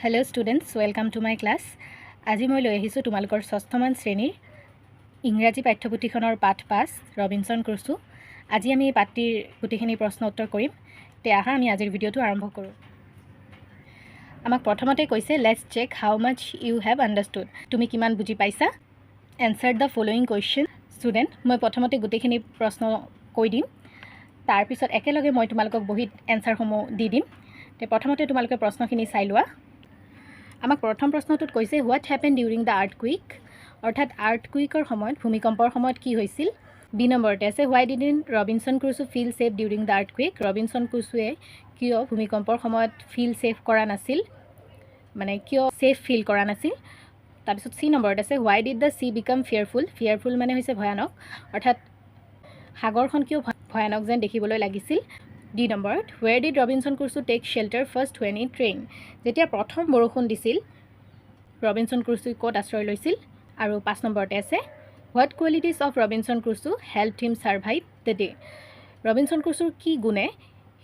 Hello students, welcome to my class. আজি মই লৈ আহিছো তোমালোকৰ ষষ্ঠমান শ্ৰেণীৰ ইংৰাজী পাঠ্যপুথিখনৰ পাঠ 5 ৰবিনসন ক্ৰুছো। আজি আমি এই পাঠটিৰ গুটিখিনি প্ৰশ্ন উত্তৰ কৰিম। তে আহা আমি আজিৰ ভিডিঅটো আৰম্ভ কৰোঁ। আমাক প্ৰথমতে কৈছে let's check how much you have understood. তুমি কিমান বুজি পাইছা? Answer the following question. Student, মই প্ৰথমতে গুটিখিনি প্ৰশ্ন কৈ দিম, তাৰ পিছত একেলগে মই তোমালোকক বহিত এনসাৰসমূহ দি দিম। তে প্ৰথমতে তোমালোকে প্ৰশ্নখিনি চাই লোৱা। আমাক প্ৰথম প্ৰশ্নটোত কৈছে what happen during the earthquake, অৰ্থাৎ আৰ্থকুইকৰ সময়ত ভূমিকম্পৰ সময়ত কি হৈছিল। বি নম্বৰতে আছে why didn't Robinson Crusoe feel safe during the earthquake. Robinson ক্ৰুছোৱে কিয় ভূমিকম্পৰ সময়ত ফিল ছেফ কৰা নাছিল, মানে কিয় ছেফ ফিল কৰা নাছিল। তাৰপিছত চি নম্বৰত আছে why did the sea become fearful. Fearful মানে হৈছে ভয়ানক, অৰ্থাৎ সাগৰখন কিয় ভয়ানক যেন দেখিবলৈ লাগিছিল। ডি নম্বৰত where did Robinson Crusoe take shelter first when it rain. যেতিয়া প্ৰথম বৰষুণ দিছিল ৰবিনসন ক্ৰুছোই ক'ত আশ্ৰয় লৈছিল। আৰু 5 নম্বৰতে আছে what qualities of Robinson Crusoe helped him survive the day. Robinson ক্ৰুছোৰ কি গুণে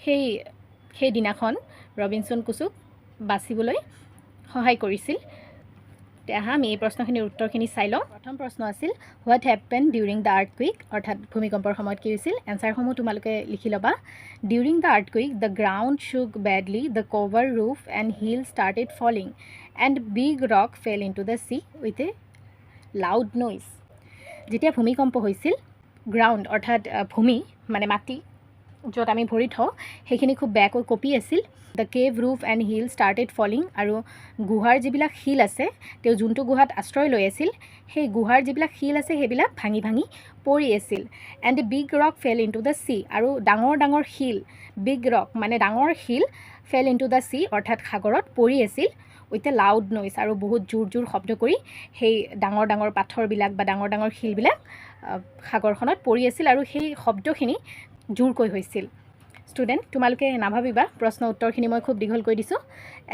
সেই দিনাখন ৰবিনসন ক্ৰুছোক বাচিবলৈ সহায় কৰিছিল। আহা আমি এই প্ৰশ্নখিনিৰ উত্তৰখিনি চাই লওঁ। প্ৰথম প্ৰশ্ন আছিল what happen during the earthquake, অৰ্থাৎ ভূমিকম্পৰ সময়ত কি হৈছিল। এনচাৰসমূহ তোমালোকে লিখি ল'বা। During the earthquake the ground shook badly, the cover roof and hill started falling and big rock fell into the sea with a loud noise. যেতিয়া ভূমিকম্প হৈছিল গ্ৰাউণ্ড অৰ্থাৎ ভূমি মানে মাটি য'ত আমি ভৰি থওঁ সেইখিনি খুব বেয়াকৈ কঁপি আছিল। The cave roof and hill started falling, আৰু গুহাৰ যিবিলাক শিল আছে তেওঁ যোনটো গুহাত আশ্ৰয় লৈ আছিল সেই গুহাৰ যিবিলাক শিল আছে সেইবিলাক ভাঙি ভাঙি পৰি আছিল। And a big rock fell into the C, আৰু ডাঙৰ ডাঙৰ শিল বিগ ৰক মানে ডাঙৰ শিল fail into the C অৰ্থাৎ সাগৰত পৰি আছিল উইথ এ লাউড নইজ, আৰু বহুত জোৰ জোৰ শব্দ কৰি সেই ডাঙৰ ডাঙৰ পাথৰবিলাক বা ডাঙৰ ডাঙৰ শিলবিলাক সাগৰখনত পৰি আছিল, আৰু সেই শব্দখিনি জোৰকৈ হৈছিল। ষ্টুডেণ্ট, তোমালোকে নাভাবিবা প্ৰশ্ন উত্তৰখিনি মই খুব দীঘলকৈ দিছোঁ,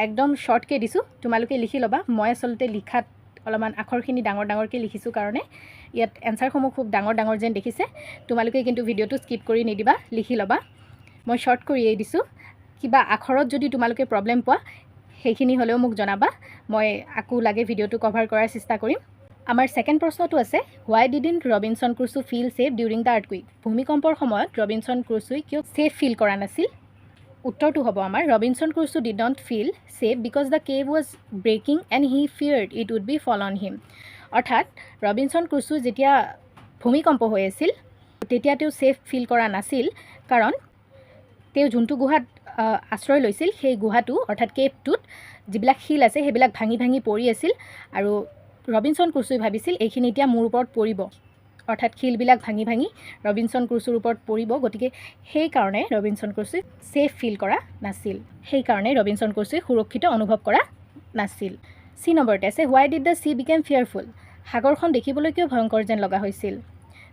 একদম শ্বৰ্টকৈ দিছোঁ, তোমালোকে লিখি ল'বা। মই আচলতে লিখাত অলপমান আখৰখিনি ডাঙৰ ডাঙৰকৈ লিখিছোঁ কাৰণে ইয়াত এনচাৰসমূহ খুব ডাঙৰ ডাঙৰ যেন দেখিছে। তোমালোকে কিন্তু ভিডিঅ'টো স্কিপ কৰি নিদিবা, লিখি ল'বা। মই শ্বৰ্ট কৰিয়েই দিছোঁ। কিবা আখৰত যদি তোমালোকে প্ৰব্লেম পোৱা সেইখিনি হ'লেও মোক জনাবা, মই আকৌ লাগে ভিডিঅ'টো কভাৰ কৰাৰ চেষ্টা কৰিম। আমাৰ ছেকেণ্ড প্ৰশ্নটো আছে why didn't Robinson Crusoe feel safe during the earthquake. ভূমিকম্পৰ সময়ত ৰবিনসন ক্ৰুছোই কিয় ছেফ ফিল কৰা নাছিল। উত্তৰটো হ'ব আমাৰ Robinson Crusoe did not feel safe because the cave was breaking and he feared it would be fall on him. অৰ্থাৎ Robinson ক্ৰুছো যেতিয়া ভূমিকম্প হৈ আছিল তেতিয়া তেওঁ ছেফ ফিল কৰা নাছিল, কাৰণ তেওঁ যোনটো গুহাত আশ্ৰয় লৈছিল সেই গুহাটো অৰ্থাৎ কেভটোত যিবিলাক শিল আছে সেইবিলাক ভাঙি ভাঙি পৰি আছিল, আৰু ৰবিনসন ক্ৰুছোই ভাবিছিল এইখিনি এতিয়া মোৰ ওপৰত পৰিব, অৰ্থাৎ শিলবিলাক ভাঙি ভাঙি ৰবিনসন ক্ৰুছোৰ ওপৰত পৰিব, গতিকে সেইকাৰণে ৰবিনসন ক্ৰুছোই ছেফ ফিল কৰা নাছিল, সেইকাৰণে ৰবিনসন ক্ৰুছোই সুৰক্ষিত অনুভৱ কৰা নাছিল। চি নম্বৰতে আছে why did the sea became fearful. সাগৰখন দেখিবলৈ কিয় ভয়ংকৰ যেন লগা হৈছিল।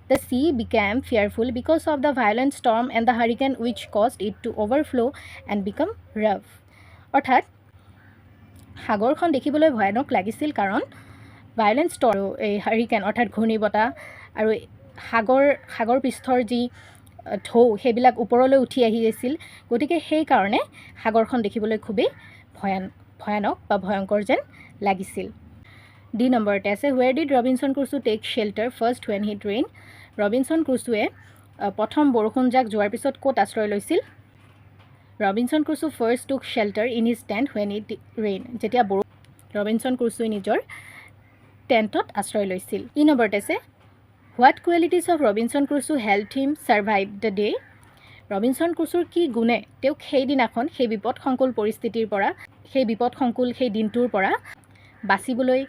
The sea became fearful because of the violent storm and the hurricane which caused it to overflow' and became rough. অৰ্থাৎ সাগৰখন দেখিবলৈ ভয়ানক লাগিছিল কাৰণ ভায়োলেণ্ট ষ্টৰ্ম, এই হাৰিকেন অৰ্থাৎ ঘূৰ্ণী বতাহ, আৰু সাগৰ পৃষ্ঠৰ যি ঢৌ সেইবিলাক ওপৰলৈ উঠি আহি আছিল, গতিকে সেইকাৰণে সাগৰখন দেখিবলৈ খুবেই ভয়ানক বা ভয়ংকৰ যেন লাগিছিল। ডি নম্বৰতে আছে where did Robinson Crusoe take shelter first when hit rain. Robinson ক্ৰুছোৱে প্ৰথম বৰষুণজাক যোৱাৰ পিছত ক'ত আশ্ৰয় লৈছিল। Robinson Crusoe first took shelter in his tent when it rain. যেতিয়া ৰবিনসন ক্ৰুছোই নিজৰ টেণ্টত আশ্ৰয় লৈছিল। ই নম্বৰতে আছে what qualities of Robinson Crusoe helped him survive the day. Robinson ক্ৰুছোৰ কি গুণে তেওঁক সেইদিনাখন সেই বিপদসংকুল পৰিস্থিতিৰ পৰা সেই দিনটোৰ পৰা বাচিবলৈ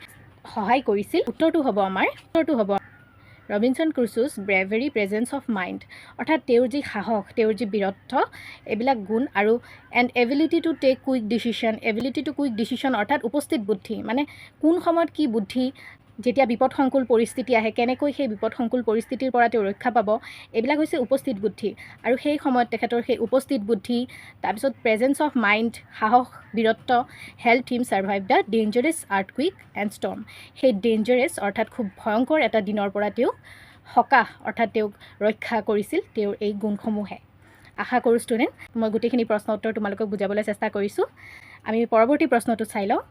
সহায় কৰিছিল। উত্তৰটো হ'ব ৰবিনসন ক্ৰুছোজ ব্ৰেভেৰী প্ৰেজেঞ্চ অফ মাইণ্ড, অৰ্থাৎ তেওঁৰ যি সাহস, তেওঁৰ যি বীৰত্ব, এইবিলাক গুণ, আৰু and ability to take quick decision অৰ্থাৎ উপস্থিত বুদ্ধি, মানে কোন সময়ত কি বুদ্ধি, যেতিয়া বিপদসংকুল পৰিস্থিতি আহে কেনেকৈ সেই বিপদসংকুল পৰিস্থিতিৰ পৰা তেওঁ ৰক্ষা পাব, এইবিলাক হৈছে উপস্থিত বুদ্ধি। আৰু সেই সময়ত তেখেতৰ সেই উপস্থিত বুদ্ধি, তাৰপিছত প্ৰেজেঞ্চ অফ মাইণ্ড সাহস বীৰত্ব helped him survive the dangerous earthquake and storm. সেই ডেঞ্জাৰাছ অৰ্থাৎ খুব ভয়ংকৰ এটা দিনৰ পৰা তেওঁক সকাহ অৰ্থাৎ তেওঁক ৰক্ষা কৰিছিল তেওঁৰ এই গুণসমূহে। আশা কৰোঁ ষ্টুডেণ্ট মই গোটেইখিনি প্ৰশ্ন উত্তৰ তোমালোকক বুজাবলৈ চেষ্টা কৰিছোঁ। আমি পৰৱৰ্তী প্ৰশ্নটো চাই লওঁ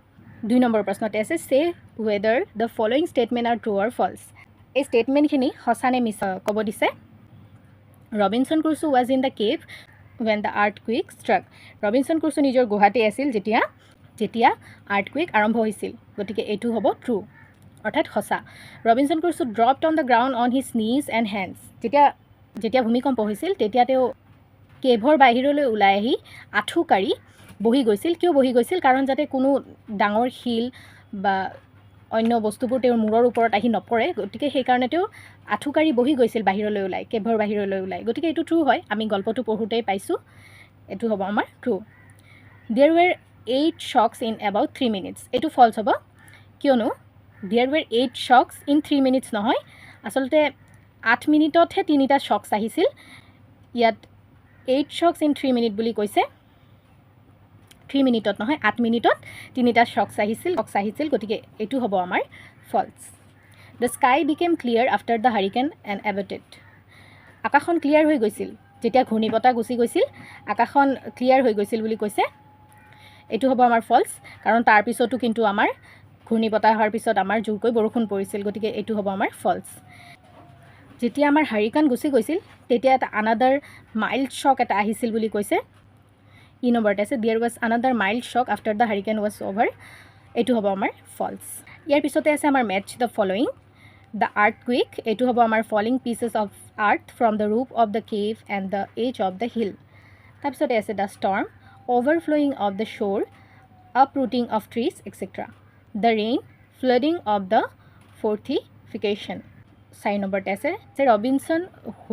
2 নম্বৰ প্ৰশ্নতে আছে say whether the following statement are true or false এই ষ্টেটমেণ্টখিনি সঁচা নে মিছা ক'ব দিছে Robinson Crusoe was in the cave when the earthquake struck Robinson Crusoe নিজৰ গুহাতে আছিল যেতিয়া আৰ্থকুইক আৰম্ভ হৈছিল গতিকে এইটো হ'ব ট্ৰু অৰ্থাৎ সঁচা Robinson Crusoe dropped on the ground on his knees and hands যেতিয়া ভূমিকম্প হৈছিল তেতিয়া তেওঁ কেভৰ বাহিৰলৈ ওলাই আহি আঁঠু কাঢ়ি বহি গৈছিল কিয় বহি গৈছিল কাৰণ যাতে কোনো ডাঙৰ শিল বা অন্য বস্তুবোৰ তেওঁৰ মূৰৰ ওপৰত আহি নপৰে গতিকে সেইকাৰণে তেওঁ আঁঠু কাঢ়ি বহি গৈছিল বাহিৰলৈ ওলাই কেভৰ বাহিৰলৈ ওলাই গতিকে এইটো ট্ৰু হয় আমি গল্পটো পঢ়োঁতেই পাইছোঁ এইটো হ'ব আমাৰ true there ৱেৰ 8 shocks in about 3 minutes এইটো ফলছ হ'ব কিয়নো দেয়াৰ ৱেৰ 8 shocks in 3 minutes নহয় আচলতে 8 মিনিটতহে 3টা শ্বকছ আহিছিল ইয়াত 8 shocks in 3 minutes বুলি কৈছে 3 মিনিটত নহয় 8 মিনিটত 3টা শ্বকছ আহিছিল গতিকে এইটো হ'ব আমাৰ false the sky became clear after the hurricane and abated আকাশখন ক্লিয়াৰ হৈ গৈছিল যেতিয়া ঘূৰ্ণীবতাহ গুচি গৈছিল আকাশখন ক্লিয়াৰ হৈ গৈছিল বুলি কৈছে এইটো হ'ব আমাৰ ফলছ কাৰণ তাৰ পিছতো কিন্তু আমাৰ ঘূৰ্ণীবতাহ হোৱাৰ পিছত আমাৰ জোৰকৈ বৰষুণ পৰিছিল গতিকে এইটো হ'ব আমাৰ ফলছ যেতিয়া আমাৰ হাৰিকেন গুচি গৈছিল তেতিয়া এটা আনাদাৰ মাইল্ড শ্বক এটা আহিছিল বুলি কৈছে ই নম্বৰতে আছে there was another mild shock after the hurricane was over এইটো হ'ব আমাৰ ফলছ ইয়াৰ পিছতে আছে আমাৰ match the following the earthquake এইটো হ'ব আমাৰ falling pieces of earth from the roof of the cave and the edge of the hill তাৰপিছতে আছে the storm overflowing of the shore, uprooting of trees, etc. The rain, flooding of the fortification. 4 নম্বৰতে আছে যে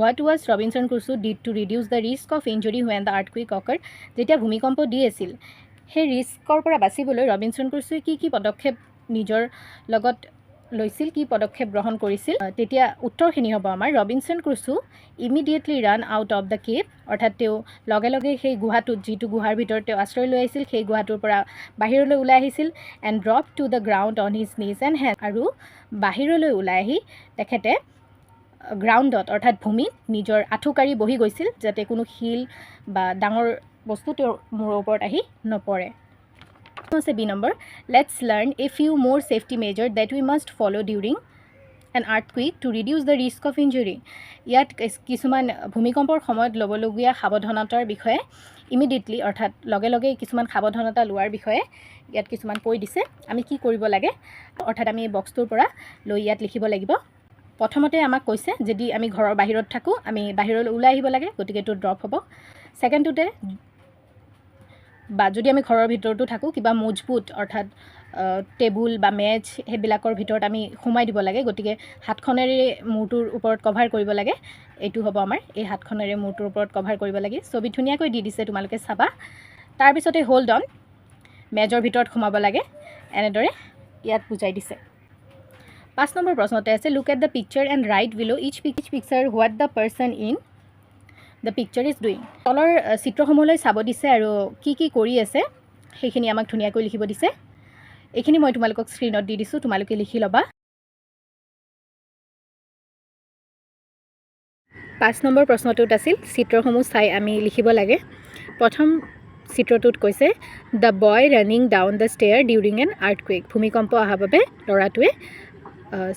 what was Robinson Crusoe did to reduce the risk of injury when the earthquake occurred? যেতিয়া ভূমিকম্প দি আছিল সেই ৰিস্কৰ পৰা বাচিবলৈ ৰবিনসন ক্ৰুছোৱে কি পদক্ষেপ নিজৰ লগত লৈছিল কি পদক্ষেপ গ্ৰহণ কৰিছিল তেতিয়া উত্তৰখিনি হ'ব আমাৰ Robinson Crusoe immediately ran out of the cave অৰ্থাৎ তেওঁ লগে লগে সেই গুহাটোত যিটো গুহাৰ ভিতৰত তেওঁ আশ্ৰয় লৈ আহিছিল সেই গুহাটোৰ পৰা বাহিৰলৈ ওলাই আহিছিল and drop to the ground on his knees and hand আৰু বাহিৰলৈ ওলাই আহি তেখেতে গ্ৰাউণ্ডত অৰ্থাৎ ভূমিত নিজৰ আঁঠু কাঢ়ি বহি গৈছিল যাতে কোনো শিল বা ডাঙৰ বস্তু তেওঁৰ মূৰৰ ওপৰত আহি নপৰে আছে B number let's learn a few more safety measure that we must follow' during an earthquake to reduce the risk of injury ইয়াত কিছুমান ভূমিকম্পৰ সময়ত ল'বলগীয়া সাৱধানতাৰ বিষয়ে ইমিডিয়েটলি অৰ্থাৎ লগে লগে কিছুমান সাৱধানতা লোৱাৰ বিষয়ে ইয়াত কিছুমান কৈ দিছে আমি কি কৰিব লাগে অৰ্থাৎ আমি এই বক্সটোৰ পৰা লৈ ইয়াত লিখিব লাগিব প্ৰথমতে আমাক কৈছে যদি আমি ঘৰৰ বাহিৰত থাকোঁ আমি বাহিৰলৈ ওলাই আহিব লাগে গতিকে এইটো ড্ৰপ হ'ব ছেকেণ্ডটোতে বা যদি আমি ঘৰৰ ভিতৰতো থাকোঁ কিবা মজবুত অৰ্থাৎ টেবুল বা মেজ সেইবিলাকৰ ভিতৰত আমি সোমাই দিব লাগে গতিকে হাতখনেৰে মূৰটোৰ ওপৰত কভাৰ কৰিব লাগে এইটো হ'ব আমাৰ এই হাতখনেৰে মূৰটোৰ ওপৰত কভাৰ কৰিব লাগে ছবি ধুনীয়াকৈ দি দিছে তোমালোকে চাবা তাৰপিছতে হোল্ড অন মেজৰ ভিতৰত সোমাব লাগে এনেদৰে ইয়াত বুজাই দিছে 5 নম্বৰ প্ৰশ্নতে আছে look at the picture and write below' each picture what the person in the picture is doing তলৰ চিত্ৰসমূহলৈ চাব দিছে আৰু কি কৰি আছে সেইখিনি আমাক ধুনীয়াকৈ লিখিব দিছে এইখিনি মই তোমালোকক স্ক্ৰীনত দি দিছোঁ তোমালোকে লিখি ল'বা 5 নম্বৰ প্ৰশ্নটোত আছিল চিত্ৰসমূহ চাই আমি লিখিব লাগে প্ৰথম চিত্ৰটোত কৈছে the boy running down the stair during an earthquake ভূমিকম্প অহাৰ বাবে ল'ৰাটোৱে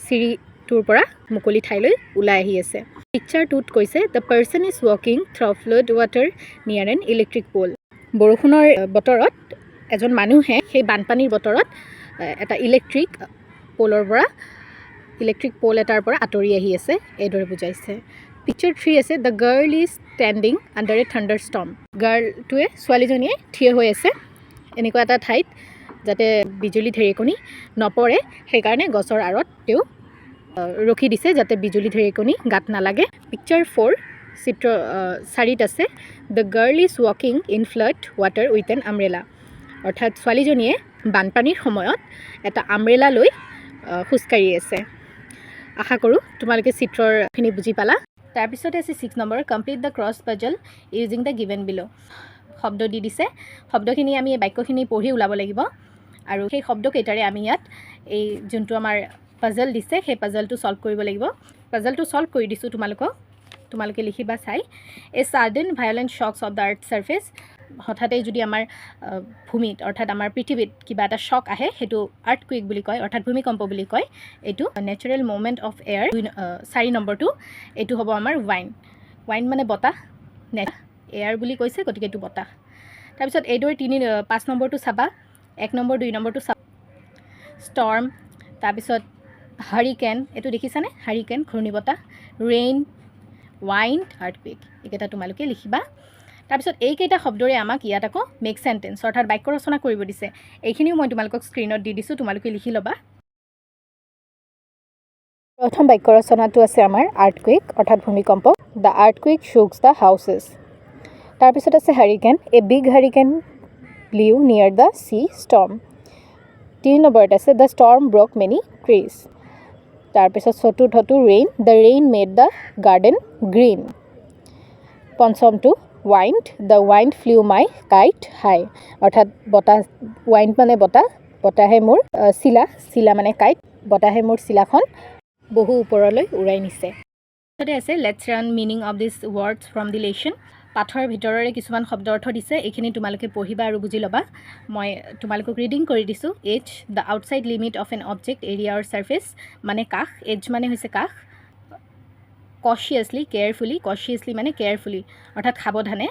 চিৰিটোৰ পৰা মুকলি ঠাইলৈ ওলাই আহি আছে পিকচাৰটোত কৈছে দ্য পাৰ্চন ইজ ৱাকিং through flood water near an electric pole বৰষুণৰ বতৰত এজন মানুহে সেই বানপানীৰ বতৰত এটা ইলেক্ট্ৰিক প'ল এটাৰ পৰা আঁতৰি আহি আছে এইদৰে বুজাইছে পিকচাৰ 3 আছে the girl is standing under a thunder storm গাৰ্লটোৱে ছোৱালীজনীয়ে থিয় হৈ আছে এনেকুৱা এটা ঠাইত যাতে বিজুলী ঢেৰেকণি নপৰে সেইকাৰণে গছৰ আঁৰত তেওঁ ৰখি দিছে যাতে বিজুলী ঢেৰেকণি গাত নালাগে পিকচাৰ 4 চিত্ৰ 4ত আছে দ্য গাৰ্ল ইজ ৱাকিং in flood water with an umbrella অৰ্থাৎ ছোৱালীজনীয়ে বানপানীৰ সময়ত এটা আমব্ৰেলা লৈ খোজকাঢ়ি আছে আশা কৰোঁ তোমালোকে চিত্ৰখিনি বুজি পালা তাৰপিছতে আছে 6 number complete the cross puzzle using the given below' শব্দ দি দিছে শব্দখিনি আমি এই বাক্যখিনি পঢ়ি ওলাব লাগিব আৰু সেই শব্দকেইটাৰে আমি ইয়াত এই যোনটো আমাৰ পাজল দিছে সেই পাজলটো সলভ কৰিব লাগিব পাজলটো সলভ কৰি দিছোঁ তোমালোকে লিখিবা চাই a sudden violent shocks of the earth surface হঠাতে যদি আমাৰ ভূমিত অৰ্থাৎ আমাৰ পৃথিৱীত কিবা এটা শ্বক আহে সেইটো আৰ্থকুইক বুলি কয় অৰ্থাৎ ভূমিকম্প বুলি কয় এইটো নেচাৰেল মুভমেণ্ট অফ এয়াৰ 4 নম্বৰটো এইটো হ'ব আমাৰ ৱাইণ্ড মানে বতাহ এয়াৰ বুলি কৈছে গতিকে এইটো বতাহ তাৰপিছত এইদৰে 5 নম্বৰটো চাবা 1 নম্বৰ 2 নম্বৰটো চাবা ষ্টৰ্ম তাৰপিছত হাৰিকেন এইটো দেখিছানে হাৰিকেন ঘূৰ্ণীবতাহ ৰেইন ৱাইণ্ড আৰ্থকুইক এইকেইটা তোমালোকে লিখিবা তাৰপিছত এইকেইটা শব্দৰে আমাক ইয়াত আকৌ মেক চেণ্টেন্স অৰ্থাৎ বাক্য ৰচনা কৰিব দিছে এইখিনিও মই তোমালোকক স্ক্ৰীনত দি দিছোঁ তোমালোকে লিখি ল'বা প্ৰথম বাক্য ৰচনাটো আছে আমাৰ আৰ্থকুইক অৰ্থাৎ ভূমিকম্প the earthquake shook the houses তাৰপিছত আছে hurricane a big hurricane blew near the sea storm 3 নম্বৰত আছে the storm broke many trees তাৰপিছত চতুৰ্থটো rain the rain made the garden green পঞ্চমটো wind the wind flew my kite high অৰ্থাৎ বতাহ wind মানে বতাহে মোৰ চিলা মানে কাইট বতাহে মোৰ চিলাখন বহু ওপৰলৈ উৰাই নিছে তাৰপিছতে আছে let's run meaning of this words from the lesson পাঠৰ ভিতৰৰে কিছুমান শব্দ অৰ্থ দিছে এইখিনি তোমালোকে পঢ়িবা আৰু বুজি ল'বা মই তোমালোকক ৰিডিং কৰি দিছোঁ edge the outside limit of an object area or surface মানে কাষ এজ মানে হৈছে কাষ কচিয়াছলি মানে কেয়াৰফুলি অৰ্থাৎ সাৱধানে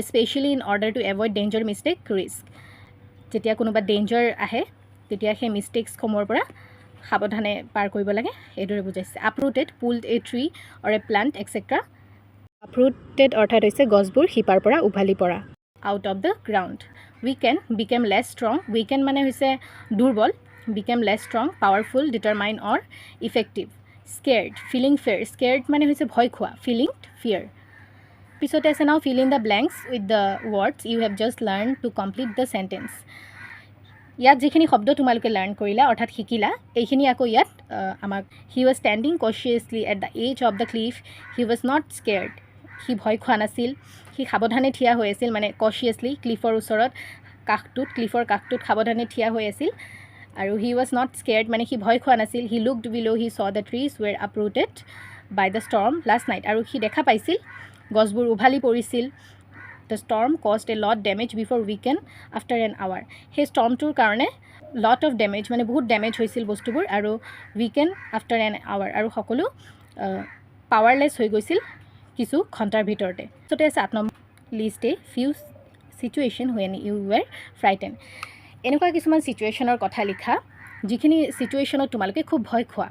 specially in order to avoid danger mistake risk যেতিয়া কোনোবা ডেঞ্জাৰ আহে তেতিয়া সেই মিষ্টেকছসমূহৰ পৰা সাৱধানে পাৰ কৰিব লাগে এইদৰে বুজাইছে uprooted pulled a tree or a plant extra uprooted অৰ্থাৎ হৈছে গছবোৰ শিপাৰ পৰা উভালি পৰা out of the ground became less strong weaken মানে হৈছে দুৰ্বল became less strong powerful determine or effective feeling scared মানে হৈছে ভয় খোৱা ফিয়াৰ পিছতে আছে now fill in the blanks with the words you have just learn to complete the sentence ইয়াত যিখিনি শব্দ তোমালোকে লাৰ্ণ কৰিলা অৰ্থাৎ শিকিলা এইখিনি আকৌ ইয়াত আমাক he was standing casually at the edge of the cliff he was not scared সি ভয় খোৱা নাছিল সি সাৱধানে থিয়া হৈ আছিল মানে কচিয়াছলি ক্লিফৰ ওচৰত ক্লিফৰ কাষটোত সাৱধানে থিয়া হৈ আছিল আৰু হি ৱাজ নট স্কেয়াৰ্ড মানে সি ভয় খোৱা নাছিল he looked below' he saw the trees were uprooted by the storm last night আৰু সি দেখা পাইছিল গছবোৰ উভালি পৰিছিল the storm cost a lot damage before weaken after an hour সেই ষ্টৰ্মটোৰ কাৰণে লট অফ ডেমেজ মানে বহুত ডেমেজ হৈছিল বস্তুবোৰ আৰু উইকেন আফটাৰ এন আৱাৰ আৰু সকলো পাৱাৰলেছ হৈ গৈছিল কিছু ঘণ্টাৰ ভিতৰতে তাৰপিছতে আছে 8 number list a few situation when you were frighten এনেকুৱা কিছুমান চিটুৱেশ্যনৰ কথা লিখা যিখিনি চিটুৱেশ্যনত তোমালোকে খুব ভয় খোৱা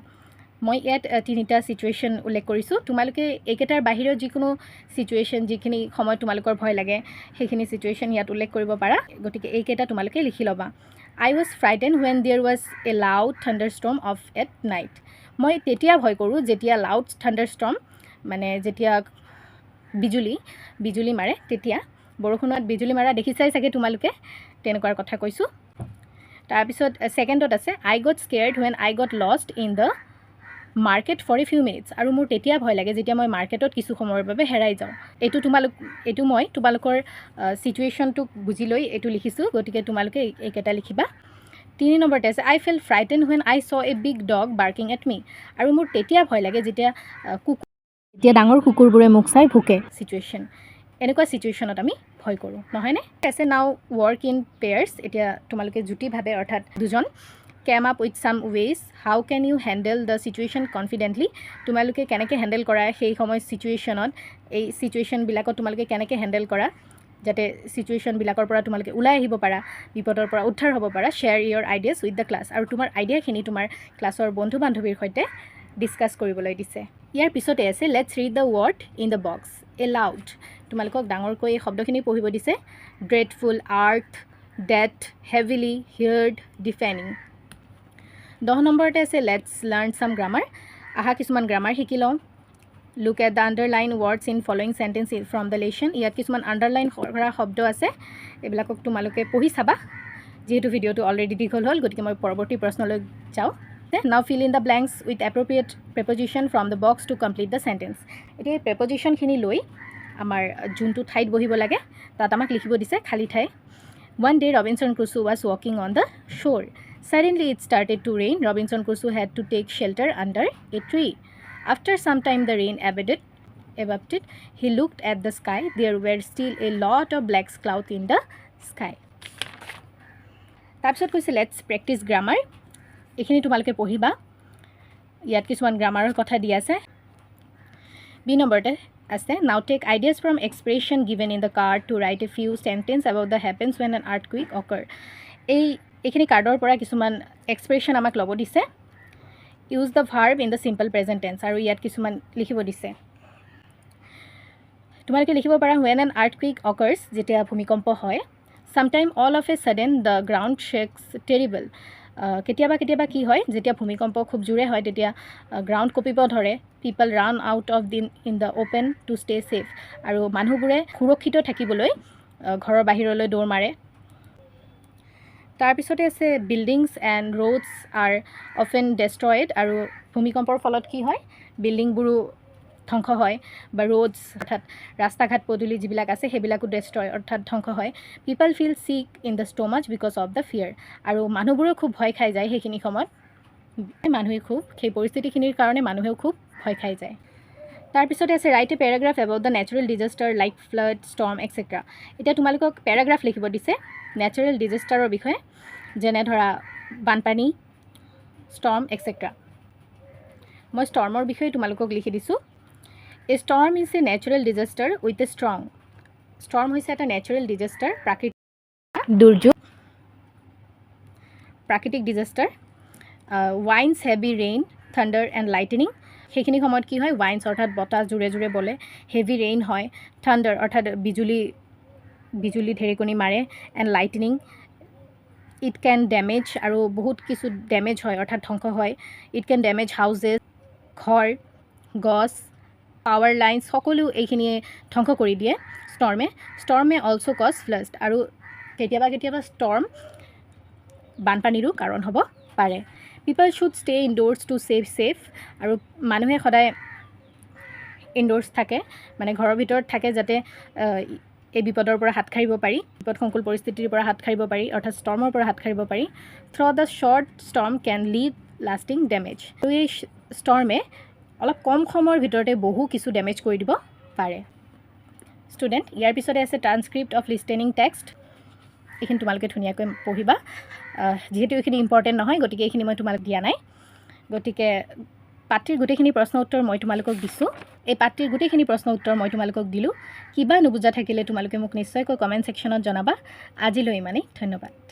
মই ইয়াত 3টা চিটুৱেশ্যন উল্লেখ কৰিছোঁ তোমালোকে এইকেইটাৰ বাহিৰৰ যিকোনো চিটুৱেশ্যন যিখিনি সময়ত তোমালোকৰ ভয় লাগে সেইখিনি চিটুৱেশ্যন ইয়াত উল্লেখ কৰিব পাৰা গতিকে এইকেইটা তোমালোকে লিখি ল'বা I was frighten when there was a loud thunderstorm of at night মই তেতিয়া ভয় কৰোঁ যেতিয়া লাউড থাণ্ডাৰষ্টৰ্ম মানে যেতিয়া বিজুলী মাৰে তেতিয়া বৰষুণত বিজুলী মাৰা দেখিছাই চাগে তোমালোকে তেনেকুৱাৰ কথা কৈছোঁ তাৰপিছত ছেকেণ্ডত আছে I got scared when I got lost in the market for a few minutes আৰু মোৰ তেতিয়া ভয় লাগে যেতিয়া মই মাৰ্কেটত কিছু সময়ৰ বাবে হেৰাই যাওঁ এইটো মই তোমালোকৰ চিটুৱেশ্যনটোক বুজি লৈ এইটো লিখিছোঁ গতিকে তোমালোকে এইকেইটা লিখিবা 3 নম্বৰতে আছে I fell frighten when I saw a big dog barking at me আৰু মোৰ তেতিয়া ভয় লাগে যেতিয়া ডাঙৰ কুকুৰবোৰে মোক চাই ভুকে চিটুৱেশ্যন এনেকুৱা চিটুৱেশ্যনত আমি ভয় কৰোঁ নহয়নে আছে নাও ৱৰ্ক ইন পেয়াৰ্ছ এতিয়া তোমালোকে যুটিভাৱে অৰ্থাৎ দুজন came up with some ways how can you handle the situation confidently তোমালোকে কেনেকৈ হেণ্ডেল কৰা সেই সময় চিটুৱেশ্যনত এই চিটুৱেশ্যনবিলাকত তোমালোকে কেনেকৈ হেণ্ডেল কৰা যাতে চিটুৱেশ্যনবিলাকৰ পৰা তোমালোকে ওলাই আহিব পাৰা বিপদৰ পৰা উদ্ধাৰ হ'ব পাৰা share your ideas with the class আৰু তোমাৰ আইডিয়াখিনি তোমাৰ ক্লাছৰ বন্ধু বান্ধৱীৰ সৈতে ডিছকাছ কৰিবলৈ দিছে ইয়াৰ পিছতে আছে let's read the word in the box aloud তোমালোকক ডাঙৰকৈ এই শব্দখিনি পঢ়িব দিছে ড্ৰেডফুল আৰ্থ ডেথ হেভিলি হিয়াৰ্ড ডিফেনিং 10 নম্বৰতে আছে লেটছ লাৰ্ণ ছাম গ্ৰামাৰ আহা কিছুমান গ্ৰামাৰ শিকি লওঁ look at the underline words in following sentence from the lesson ইয়াত কিছুমান আণ্ডাৰলাইন কৰা শব্দ আছে এইবিলাকক তোমালোকে পঢ়ি চাবা যিহেতু ভিডিঅ'টো অলৰেডি দীঘল হ'ল গতিকে মই পৰৱৰ্তী প্ৰশ্নলৈ যাওঁ নাও fill in the blanks with appropriate preposition from the box to complete the sentence এতিয়া এই প্ৰেপজিশ্যনখিনি লৈ আমাৰ যোনটো ঠাইত বহিব লাগে তাত আমাক লিখিব দিছে খালী ঠাই One day Robinson Crusoe was walking on the shore. Suddenly it started to rain. Robinson Crusoe had to take shelter under a tree. After some time the rain erupted. He looked at the sky. There were still a lot of black clouds in the sky. তাৰপিছত কৈছে let's practice grammar এইখিনি তোমালোকে পঢ়িবা ইয়াত কিছুমান গ্ৰামাৰৰ কথা দিয়া আছে বি নম্বৰতে আছে now take ideas from expression given in the card to write a few sentence about the happens when an earthquake occur এইখিনি কাৰ্ডৰ পৰা কিছুমান এক্সপ্ৰেছন আমাক ল'ব দিছে use the verb in the simple present tense আৰু ইয়াত কিছুমান লিখিব দিছে তোমালোকে লিখিব পাৰা ৱেন এন আৰ্থকুইক অকাৰ্ছ যেতিয়া ভূমিকম্প হয় sometime all of a sudden the ground shakes terrible কেতিয়াবা কেতিয়াবা কি হয় যেতিয়া ভূমিকম্প খুব জোৰে হয় তেতিয়া গ্ৰাউণ্ড কঁপিব ধৰে people run out of in the open to stay safe আৰু মানুহবোৰে সুৰক্ষিত থাকিবলৈ ঘৰৰ বাহিৰলৈ দৌৰ মাৰে তাৰপিছতে আছে buildings and roads are often destroyed আৰু ভূমিকম্পৰ ফলত কি হয় বিল্ডিংবোৰো ধ্বংস হয় বা ৰোডছ অৰ্থাৎ ৰাস্তা ঘাট পদূলি যিবিলাক আছে সেইবিলাকো ডেষ্ট্ৰয় অৰ্থাৎ ধ্বংস হয় people feel sick in the stomach because of the fear আৰু মানুহবোৰেও খুব ভয় খাই যায় সেইখিনি সময়ত মানুহে খুব সেই পৰিস্থিতিখিনিৰ কাৰণে মানুহেও খুব ভয় খাই যায় তাৰপিছতে আছে right A paragraph about the natural disaster like flood storm etcetera এতিয়া তোমালোকক পেৰাগ্ৰাফ লিখিব দিছে নেচাৰেল ডিজাষ্টাৰৰ বিষয়ে যেনে ধৰা বানপানী ষ্টৰ্ম এটচেট্ৰা মই ষ্টৰ্মৰ বিষয়ে তোমালোকক লিখি দিছোঁ A storm is a natural disaster with a strong. Storm হৈছে এটা natural disaster, প্ৰাকৃতিক দুৰ্যোগ, প্ৰাকৃতিক disaster. Winds, heavy rain, thunder and lightning. সেইখিনি সময়ত কি হয় winds অৰ্থাৎ বতাহ জোৰে জোৰে বলে, heavy rain হয়, thunder অৰ্থাৎ বিজুলী ঢেৰেকনি মাৰে and lightning. It can damage আৰু বহুত কিছু damage হয় অৰ্থাৎ ধ্বংস হয়. It can damage houses, ঘৰ, গছ পাৱাৰ লাইন্স সকলো এইখিনিয়ে ধ্বংস কৰি দিয়ে ষ্টৰ্মে অলছ' কজ ফ্লাড আৰু কেতিয়াবা কেতিয়াবা ষ্টৰ্ম বানপানীৰো কাৰণ হ'ব পাৰে পিপল শুড ষ্টে ইনডোৰ্ছ টু ছেফ আৰু মানুহে সদায় ইনডোৰ্ছ থাকে মানে ঘৰৰ ভিতৰত থাকে যাতে এই বিপদৰ পৰা হাত সাৰিব পাৰি বিপদসংকুল পৰিস্থিতিৰ পৰা হাত সাৰিব পাৰি অৰ্থাৎ ষ্টৰ্মৰ পৰা হাত সাৰিব পাৰি through the short storm can leave lasting damage আৰু এই ষ্টৰ্মে অলপ কম সময়ৰ ভিতৰতে বহু কিছু ডেমেজ কৰি দিব পাৰে ষ্টুডেণ্ট ইয়াৰ পিছতে আছে ট্ৰান্সক্ৰিপ্ট অফ লিষ্টেনিং টেক্সট এইখিনি তোমালোকে ধুনীয়াকৈ পঢ়িবা যিহেতু এইখিনি ইম্পৰ্টেণ্ট নহয় গতিকে এইখিনি মই তোমালোক দিয়া নাই গতিকে পাঠ্যৰ গোটেইখিনি প্ৰশ্ন উত্তৰ মই তোমালোকক দিছোঁ এই পাঠ্যৰ গোটেইখিনি প্ৰশ্ন উত্তৰ মই তোমালোকক দিলোঁ কিবা নুবুজা থাকিলে তোমালোকে মোক নিশ্চয়কৈ কমেণ্ট ছেকশ্যনত জনাবা আজিলৈ ইমানেই ধন্যবাদ